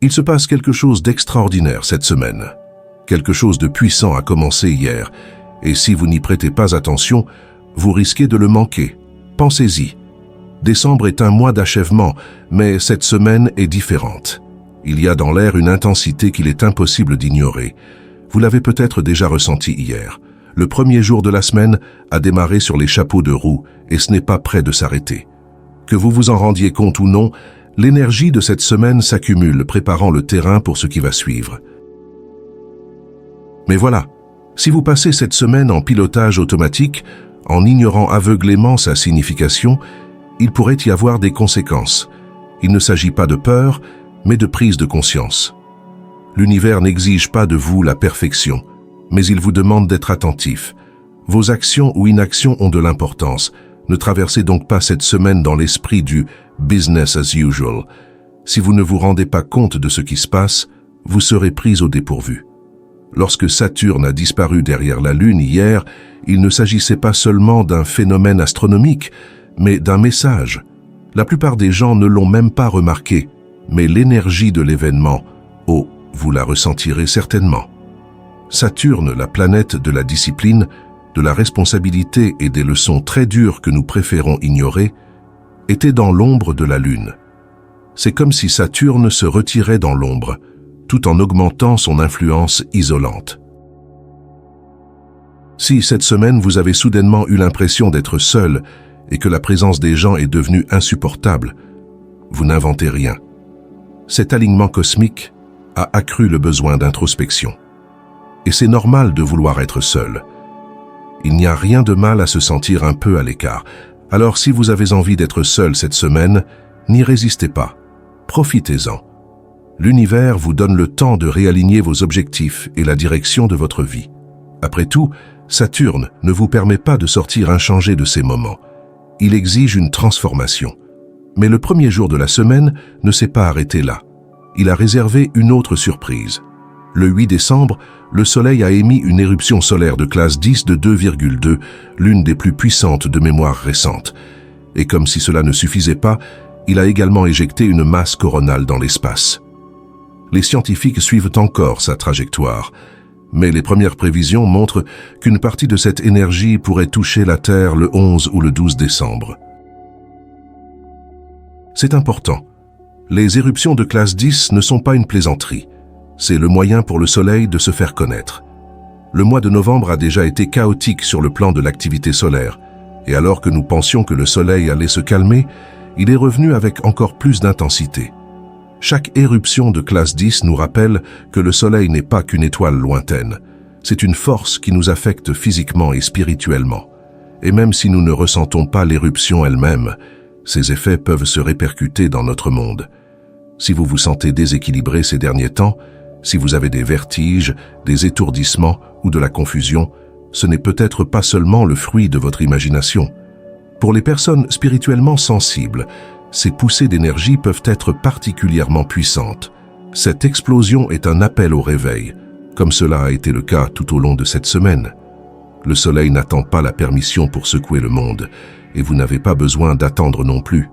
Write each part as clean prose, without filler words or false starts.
Il se passe quelque chose d'extraordinaire cette semaine. Quelque chose de puissant a commencé hier, et si vous n'y prêtez pas attention, vous risquez de le manquer. Pensez-y. Décembre est un mois d'achèvement, mais cette semaine est différente. Il y a dans l'air une intensité qu'il est impossible d'ignorer. Vous l'avez peut-être déjà ressenti hier. Le premier jour de la semaine a démarré sur les chapeaux de roue, et ce n'est pas près de s'arrêter. Que vous vous en rendiez compte ou non, l'énergie de cette semaine s'accumule, préparant le terrain pour ce qui va suivre. Mais voilà, si vous passez cette semaine en pilotage automatique, en ignorant aveuglément sa signification, il pourrait y avoir des conséquences. Il ne s'agit pas de peur, mais de prise de conscience. L'univers n'exige pas de vous la perfection, mais il vous demande d'être attentif. Vos actions ou inactions ont de l'importance. Ne traversez donc pas cette semaine dans l'esprit du « business as usual ». Si vous ne vous rendez pas compte de ce qui se passe, vous serez pris au dépourvu. Lorsque Saturne a disparu derrière la Lune hier, il ne s'agissait pas seulement d'un phénomène astronomique, mais d'un message. La plupart des gens ne l'ont même pas remarqué, mais l'énergie de l'événement, oh, vous la ressentirez certainement. Saturne, la planète de la discipline, de la responsabilité et des leçons très dures que nous préférons ignorer, était dans l'ombre de la Lune. C'est comme si Saturne se retirait dans l'ombre, tout en augmentant son influence isolante. Si cette semaine vous avez soudainement eu l'impression d'être seul et que la présence des gens est devenue insupportable, vous n'inventez rien. Cet alignement cosmique a accru le besoin d'introspection. Et c'est normal de vouloir être seul. Il n'y a rien de mal à se sentir un peu à l'écart. Alors si vous avez envie d'être seul cette semaine, n'y résistez pas. Profitez-en. L'univers vous donne le temps de réaligner vos objectifs et la direction de votre vie. Après tout, Saturne ne vous permet pas de sortir inchangé de ces moments. Il exige une transformation. Mais le premier jour de la semaine ne s'est pas arrêté là. Il a réservé une autre surprise. Le 8 décembre, le Soleil a émis une éruption solaire de classe 10 de 2,2, l'une des plus puissantes de mémoire récente. Et comme si cela ne suffisait pas, il a également éjecté une masse coronale dans l'espace. Les scientifiques suivent encore sa trajectoire, mais les premières prévisions montrent qu'une partie de cette énergie pourrait toucher la Terre le 11 ou le 12 décembre. C'est important. Les éruptions de classe 10 ne sont pas une plaisanterie. C'est le moyen pour le Soleil de se faire connaître. Le mois de novembre a déjà été chaotique sur le plan de l'activité solaire, et alors que nous pensions que le Soleil allait se calmer, il est revenu avec encore plus d'intensité. Chaque éruption de classe 10 nous rappelle que le Soleil n'est pas qu'une étoile lointaine. C'est une force qui nous affecte physiquement et spirituellement. Et même si nous ne ressentons pas l'éruption elle-même, ses effets peuvent se répercuter dans notre monde. Si vous vous sentez déséquilibré ces derniers temps, si vous avez des vertiges, des étourdissements ou de la confusion, ce n'est peut-être pas seulement le fruit de votre imagination. Pour les personnes spirituellement sensibles, ces poussées d'énergie peuvent être particulièrement puissantes. Cette explosion est un appel au réveil, comme cela a été le cas tout au long de cette semaine. Le Soleil n'attend pas la permission pour secouer le monde, et vous n'avez pas besoin d'attendre non plus.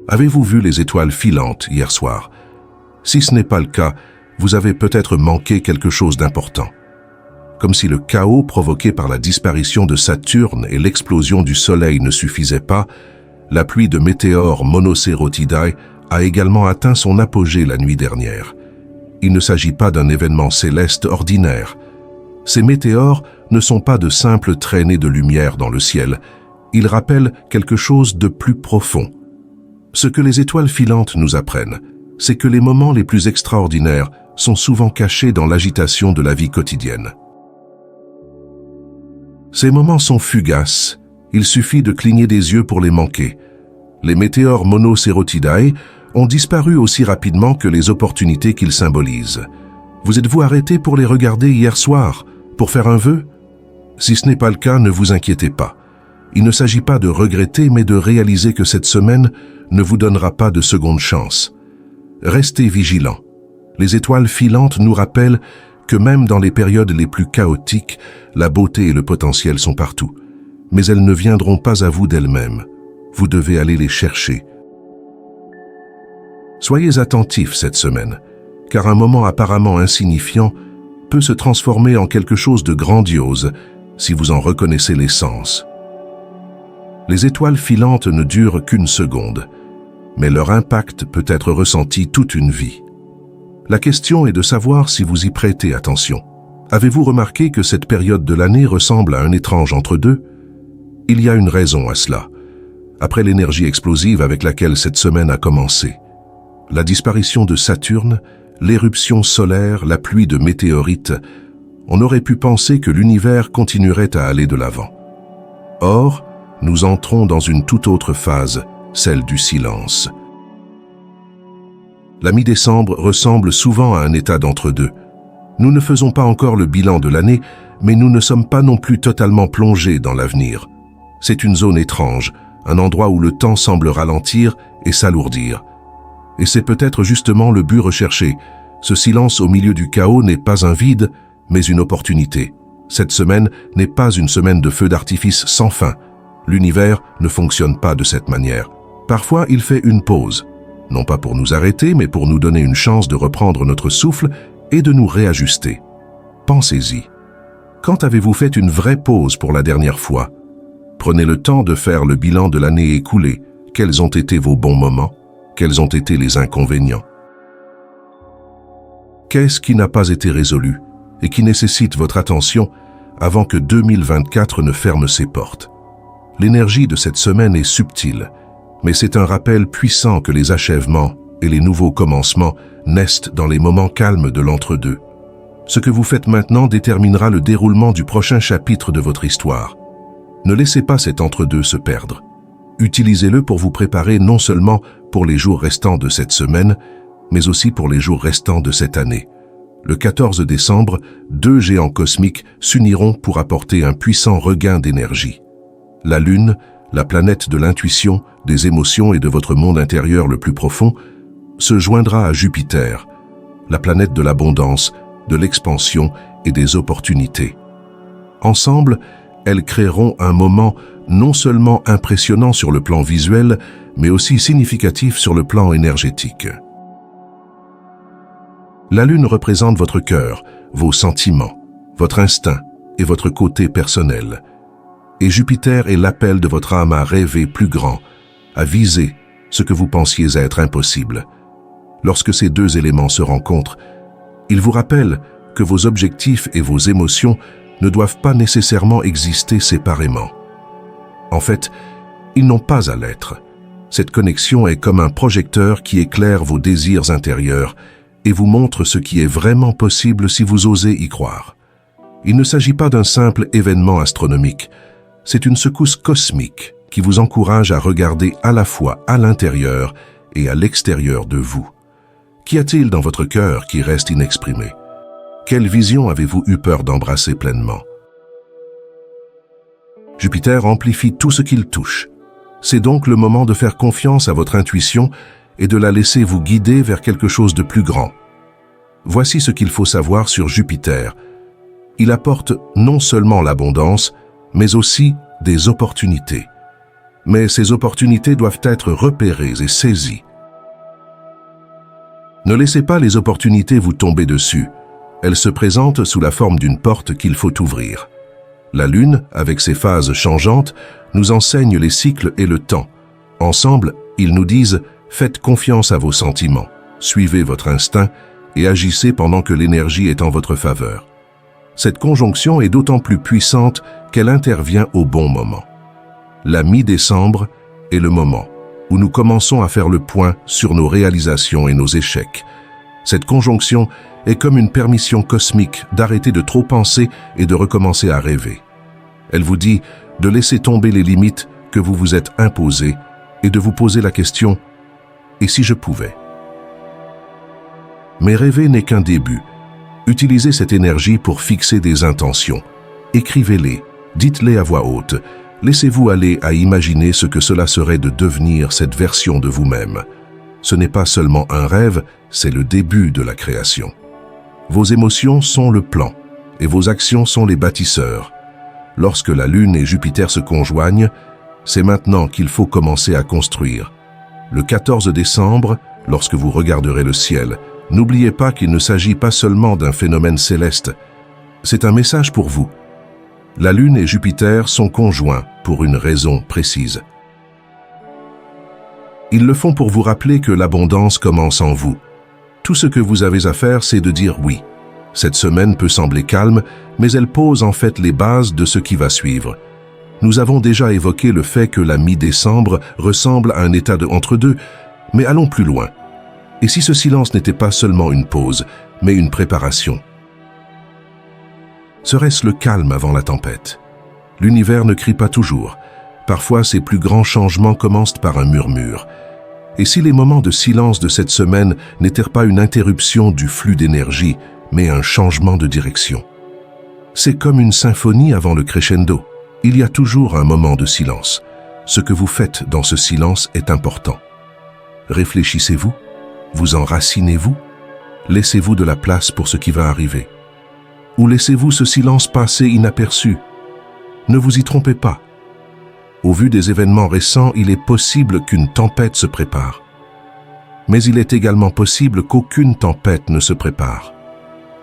Avez-vous vu les étoiles filantes hier soir? Si ce n'est pas le cas, vous avez peut-être manqué quelque chose d'important. Comme si le chaos provoqué par la disparition de Saturne et l'explosion du Soleil ne suffisait pas, la pluie de météores Monocerotidae a également atteint son apogée la nuit dernière. Il ne s'agit pas d'un événement céleste ordinaire. Ces météores ne sont pas de simples traînées de lumière dans le ciel. Ils rappellent quelque chose de plus profond. Ce que les étoiles filantes nous apprennent, c'est que les moments les plus extraordinaires sont souvent cachés dans l'agitation de la vie quotidienne. Ces moments sont fugaces, il suffit de cligner des yeux pour les manquer. Les météores Monocerotidae ont disparu aussi rapidement que les opportunités qu'ils symbolisent. Vous êtes-vous arrêté pour les regarder hier soir, pour faire un vœu? Si ce n'est pas le cas, ne vous inquiétez pas. Il ne s'agit pas de regretter, mais de réaliser que cette semaine ne vous donnera pas de seconde chance. Restez vigilants. Les étoiles filantes nous rappellent que même dans les périodes les plus chaotiques, la beauté et le potentiel sont partout. Mais elles ne viendront pas à vous d'elles-mêmes. Vous devez aller les chercher. Soyez attentifs cette semaine, car un moment apparemment insignifiant peut se transformer en quelque chose de grandiose si vous en reconnaissez l'essence. Les étoiles filantes ne durent qu'une seconde, mais leur impact peut être ressenti toute une vie. La question est de savoir si vous y prêtez attention. Avez-vous remarqué que cette période de l'année ressemble à un étrange entre-deux? Il y a une raison à cela. Après l'énergie explosive avec laquelle cette semaine a commencé, la disparition de Saturne, l'éruption solaire, la pluie de météorites, on aurait pu penser que l'univers continuerait à aller de l'avant. Or, nous entrons dans une toute autre phase, celle du silence. La mi-décembre ressemble souvent à un état d'entre-deux. Nous ne faisons pas encore le bilan de l'année, mais nous ne sommes pas non plus totalement plongés dans l'avenir. C'est une zone étrange, un endroit où le temps semble ralentir et s'alourdir. Et c'est peut-être justement le but recherché. Ce silence au milieu du chaos n'est pas un vide, mais une opportunité. Cette semaine n'est pas une semaine de feux d'artifice sans fin. L'univers ne fonctionne pas de cette manière. Parfois, il fait une pause. Non pas pour nous arrêter, mais pour nous donner une chance de reprendre notre souffle et de nous réajuster. Pensez-y. Quand avez-vous fait une vraie pause pour la dernière fois? Prenez le temps de faire le bilan de l'année écoulée. Quels ont été vos bons moments? Quels ont été les inconvénients? Qu'est-ce qui n'a pas été résolu et qui nécessite votre attention avant que 2024 ne ferme ses portes? L'énergie de cette semaine est subtile, mais c'est un rappel puissant que les achèvements et les nouveaux commencements naissent dans les moments calmes de l'entre-deux. Ce que vous faites maintenant déterminera le déroulement du prochain chapitre de votre histoire. Ne laissez pas cet entre-deux se perdre. Utilisez-le pour vous préparer non seulement pour les jours restants de cette semaine, mais aussi pour les jours restants de cette année. Le 14 décembre, deux géants cosmiques s'uniront pour apporter un puissant regain d'énergie. La Lune, la planète de l'intuition, des émotions et de votre monde intérieur le plus profond, se joindra à Jupiter, la planète de l'abondance, de l'expansion et des opportunités. Ensemble, elles créeront un moment non seulement impressionnant sur le plan visuel, mais aussi significatif sur le plan énergétique. La Lune représente votre cœur, vos sentiments, votre instinct et votre côté personnel. Et Jupiter est l'appel de votre âme à rêver plus grand, à viser ce que vous pensiez être impossible. Lorsque ces deux éléments se rencontrent, ils vous rappellent que vos objectifs et vos émotions ne doivent pas nécessairement exister séparément. En fait, ils n'ont pas à l'être. Cette connexion est comme un projecteur qui éclaire vos désirs intérieurs et vous montre ce qui est vraiment possible si vous osez y croire. Il ne s'agit pas d'un simple événement astronomique, c'est une secousse cosmique qui vous encourage à regarder à la fois à l'intérieur et à l'extérieur de vous. Qu'y a-t-il dans votre cœur qui reste inexprimé? Quelle vision avez-vous eu peur d'embrasser pleinement? Jupiter amplifie tout ce qu'il touche. C'est donc le moment de faire confiance à votre intuition et de la laisser vous guider vers quelque chose de plus grand. Voici ce qu'il faut savoir sur Jupiter. Il apporte non seulement l'abondance, mais aussi des opportunités. Mais ces opportunités doivent être repérées et saisies. Ne laissez pas les opportunités vous tomber dessus. Elles se présentent sous la forme d'une porte qu'il faut ouvrir. La Lune, avec ses phases changeantes, nous enseigne les cycles et le temps. Ensemble, ils nous disent « Faites confiance à vos sentiments, suivez votre instinct et agissez pendant que l'énergie est en votre faveur. » Cette conjonction est d'autant plus puissante qu'elle intervient au bon moment. La mi-décembre est le moment où nous commençons à faire le point sur nos réalisations et nos échecs. Cette conjonction est comme une permission cosmique d'arrêter de trop penser et de recommencer à rêver. Elle vous dit de laisser tomber les limites que vous vous êtes imposées et de vous poser la question « Et si je pouvais ?» Mais rêver n'est qu'un début. Utilisez cette énergie pour fixer des intentions. Écrivez-les, dites-les à voix haute. Laissez-vous aller à imaginer ce que cela serait de devenir cette version de vous-même. Ce n'est pas seulement un rêve, c'est le début de la création. Vos émotions sont le plan et vos actions sont les bâtisseurs. Lorsque la Lune et Jupiter se conjoignent, c'est maintenant qu'il faut commencer à construire. Le 14 décembre, Lorsque vous regarderez le ciel, n'oubliez pas qu'il ne s'agit pas seulement d'un phénomène céleste. C'est un message pour vous. La Lune et Jupiter sont conjoints pour une raison précise. Ils le font pour vous rappeler que l'abondance commence en vous. Tout ce que vous avez à faire, c'est de dire oui. Cette semaine peut sembler calme, mais elle pose en fait les bases de ce qui va suivre. Nous avons déjà évoqué le fait que la mi-décembre ressemble à un état de entre-deux, mais allons plus loin. Et si ce silence n'était pas seulement une pause, mais une préparation? Serait-ce le calme avant la tempête? L'univers ne crie pas toujours. Parfois, ses plus grands changements commencent par un murmure. Et si les moments de silence de cette semaine n'étaient pas une interruption du flux d'énergie, mais un changement de direction? C'est comme une symphonie avant le crescendo. Il y a toujours un moment de silence. Ce que vous faites dans ce silence est important. Réfléchissez-vous? Vous enracinez-vous? Laissez-vous de la place pour ce qui va arriver? Ou laissez-vous ce silence passer inaperçu? Ne vous y trompez pas. Au vu des événements récents, il est possible qu'une tempête se prépare. Mais il est également possible qu'aucune tempête ne se prépare.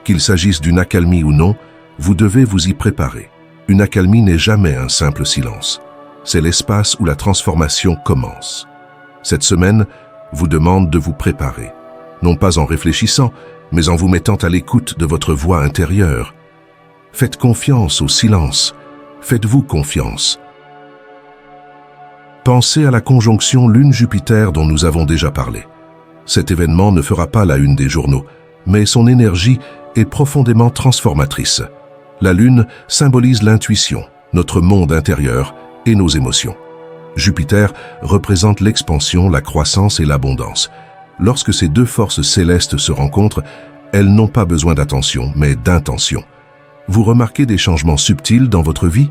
Qu'il s'agisse d'une accalmie ou non, vous devez vous y préparer. Une accalmie n'est jamais un simple silence. C'est l'espace où la transformation commence. Cette semaine vous demande de vous préparer, non pas en réfléchissant, mais en vous mettant à l'écoute de votre voix intérieure. Faites confiance au silence. Faites-vous confiance. Pensez à la conjonction Lune-Jupiter dont nous avons déjà parlé. Cet événement ne fera pas la une des journaux, mais son énergie est profondément transformatrice. La Lune symbolise l'intuition, notre monde intérieur et nos émotions. Jupiter représente l'expansion, la croissance et l'abondance. Lorsque ces deux forces célestes se rencontrent, elles n'ont pas besoin d'attention, mais d'intention. Vous remarquez des changements subtils dans votre vie?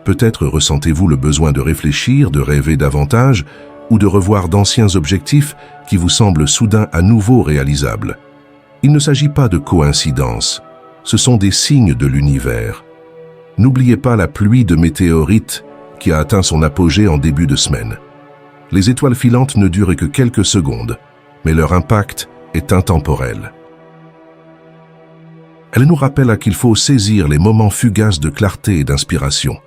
Peut-être ressentez-vous le besoin de réfléchir, de rêver davantage, ou de revoir d'anciens objectifs qui vous semblent soudain à nouveau réalisables. Il ne s'agit pas de coïncidence, ce sont des signes de l'univers. N'oubliez pas la pluie de météorites qui a atteint son apogée en début de semaine. Les étoiles filantes ne durent que quelques secondes, mais leur impact est intemporel. Elles nous rappellent qu'il faut saisir les moments fugaces de clarté et d'inspiration.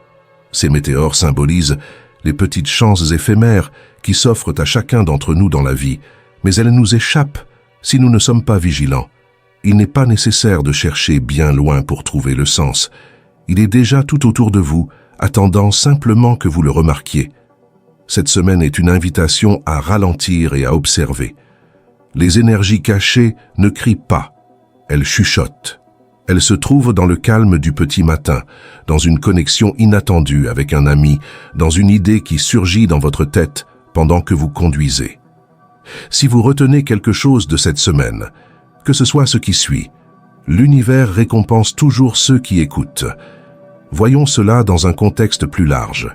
Ces météores symbolisent les petites chances éphémères qui s'offrent à chacun d'entre nous dans la vie, mais elles nous échappent si nous ne sommes pas vigilants. Il n'est pas nécessaire de chercher bien loin pour trouver le sens. Il est déjà tout autour de vous, attendant simplement que vous le remarquiez. Cette semaine est une invitation à ralentir et à observer. Les énergies cachées ne crient pas, elles chuchotent. Elles se trouvent dans le calme du petit matin, dans une connexion inattendue avec un ami, dans une idée qui surgit dans votre tête pendant que vous conduisez. Si vous retenez quelque chose de cette semaine, que ce soit ce qui suit, l'univers récompense toujours ceux qui écoutent. Voyons cela dans un contexte plus large.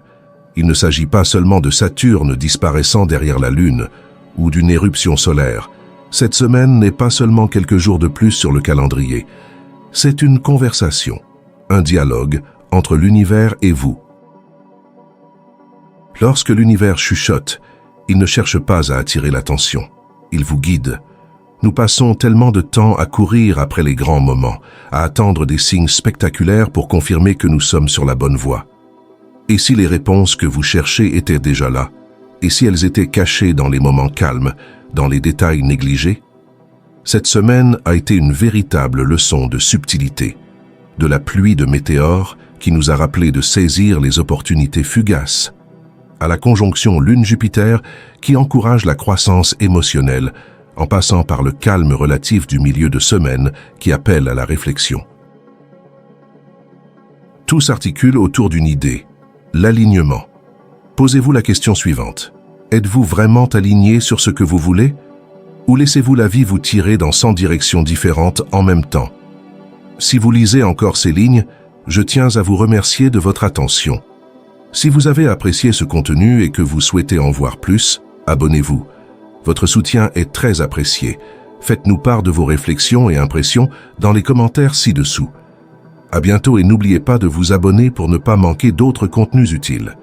Il ne s'agit pas seulement de Saturne disparaissant derrière la Lune ou d'une éruption solaire. Cette semaine n'est pas seulement quelques jours de plus sur le calendrier. C'est une conversation, un dialogue entre l'univers et vous. Lorsque l'univers chuchote, il ne cherche pas à attirer l'attention. Il vous guide. Nous passons tellement de temps à courir après les grands moments, à attendre des signes spectaculaires pour confirmer que nous sommes sur la bonne voie. Et si les réponses que vous cherchez étaient déjà là? Et si elles étaient cachées dans les moments calmes, dans les détails négligés? Cette semaine a été une véritable leçon de subtilité, de la pluie de météores qui nous a rappelé de saisir les opportunités fugaces, à la conjonction Lune-Jupiter qui encourage la croissance émotionnelle, en passant par le calme relatif du milieu de semaine qui appelle à la réflexion. Tout s'articule autour d'une idée, l'alignement. Posez-vous la question suivante. Êtes-vous vraiment aligné sur ce que vous voulez? Ou laissez-vous la vie vous tirer dans 100 directions différentes en même temps? Si vous lisez encore ces lignes, je tiens à vous remercier de votre attention. Si vous avez apprécié ce contenu et que vous souhaitez en voir plus, abonnez-vous. Votre soutien est très apprécié. Faites-nous part de vos réflexions et impressions dans les commentaires ci-dessous. À bientôt et n'oubliez pas de vous abonner pour ne pas manquer d'autres contenus utiles.